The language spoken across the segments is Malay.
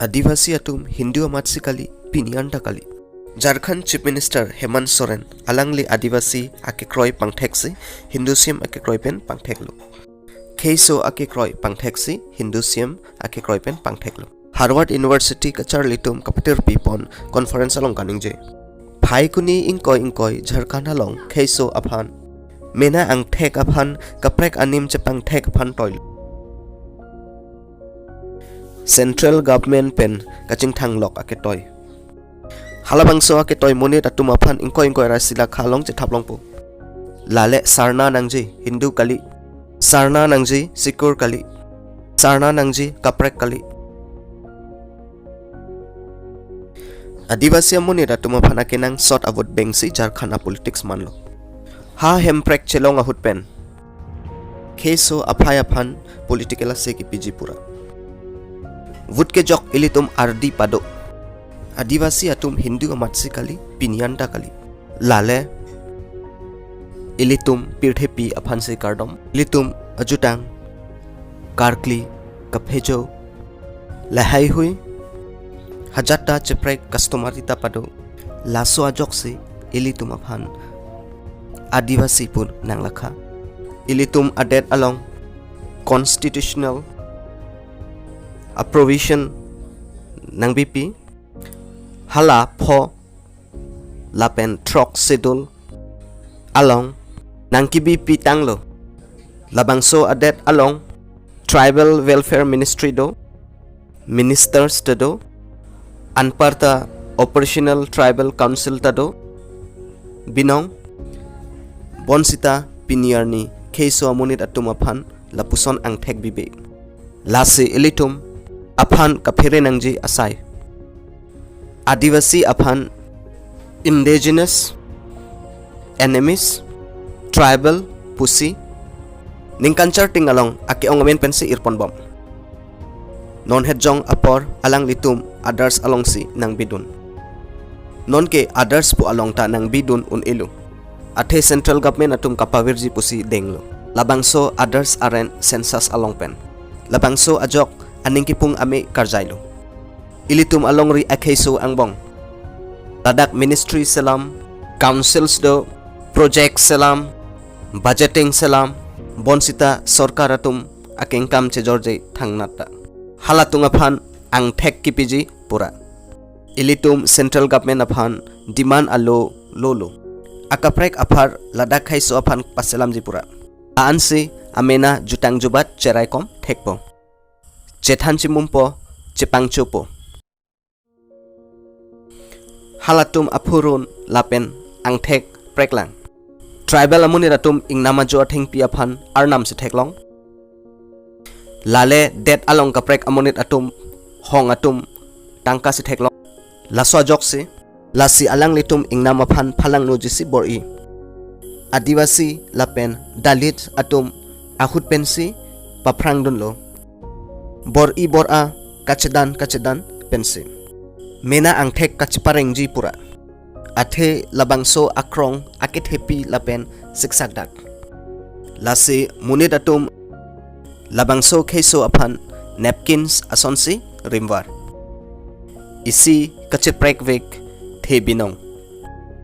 Adivasi atum Hindu amat sikali pinian takali. Jharkhand Chief Minister Hemant Soren alangli Adivasi ake kroi pangtheksi Hindusiam ake kroi pen pangtheklo. Keiso ake kroi pangtheksi Hindusiam ake kroi pen pangtheklo. Harvard University kachar litum kapitir pipon conference along kaningje. Phai kuni ingkoi Jharkhand along keiso aphan. Mena angthek aphan kaprek anim che pangthek aphan toil. Central government pen kaching thanglok ake toy. Halabangso ake toy monit atum aphan ingkoi rasila khalong che thaplong po. Lale sarna nangji Hindu kali. Sarna nangji Sikur kali. Sarna nangji kaprek kali. Adivasi monit atum aphan ake nang sort avot bengsi Jharkhand politics manlo. Ha hemprek chelong ahut pen. Keso aphai aphan political ase ki piji pura. Vut ke jok ilitum ardi pado. Adivasi atum Hindu amatsi kali pinyanta kali. Lale ilitum pirthe pi aphanse kardom. Ilitum ajutang karkli kaphejo lahai hui hajata cheprek customarita pado. Laso ajok se ilitum aphan Adivasi pun nang lakha. Ilitum adet along constitutional approval nang BP hala pho lapen trok sedul along nang ki BP tanglo labangso adet along tribal welfare ministry do ministers do anparta operational tribal council do binong bonsita piniarni keiso amunit atum aphan lapuson angthek bibe lase elitum aphan kaphere nangji asai. Adivasi aphan indigenous enemies tribal pusi ningkanchar tingalong ake ongamen pensi irpon bom non hedjong apor alang litum others along si nang bidun non ke others pu along ta nang bidun un ilu athe central government atum kapawirji pusi denglo labangso others aren census along pen labangso ajok aningkipung ame karjailo ilitum alongri akheso angbong ladak ministry selam councils do project selam budgeting selam bonsita sarkar atum akengkam che jorje thangnata halatung aphan angthek kipiji pura ilitum central government aphan demand alo lolo akaprek aphar ladak khaiso aphan paselam jipura ansi amena jutang jubat cherai kom thekpo chethan chimumpo chepangchupo halatum apurun lapen angthek preklang tribal amuniratum ingnama jo athing pi aphan arnam se theklong lale det along kaprek amunit atum hong atum tangka se theklong laswa jokse lasi alang litum ingnama phan phalang no jisi bori adivasi lapen dalit atum ahut pensi paprang dunlo bor a kachedan pensi mena angthek kachparengji pura athe labangso akrong akit happy lapen siksakdak lase munit atum labangso kheiso aphan napkins asonsi rimwar isi kacheprek vek the binong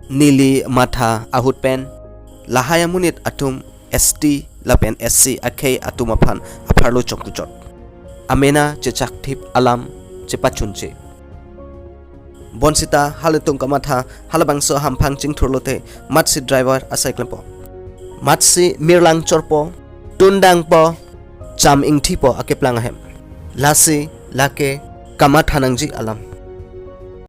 nili matha ahut pen lahaya munit atum ST lapen SC akhe atum aphan apharlo choktuchot amena chechak thip alam chepachunche bonsita halatung kamatha halabangso hamphang chingthurlote matsi driver asai klempo matsi mirlang chorpo tundang po cham ingthi po akeplang ahem lasi lake kamatha nangji alam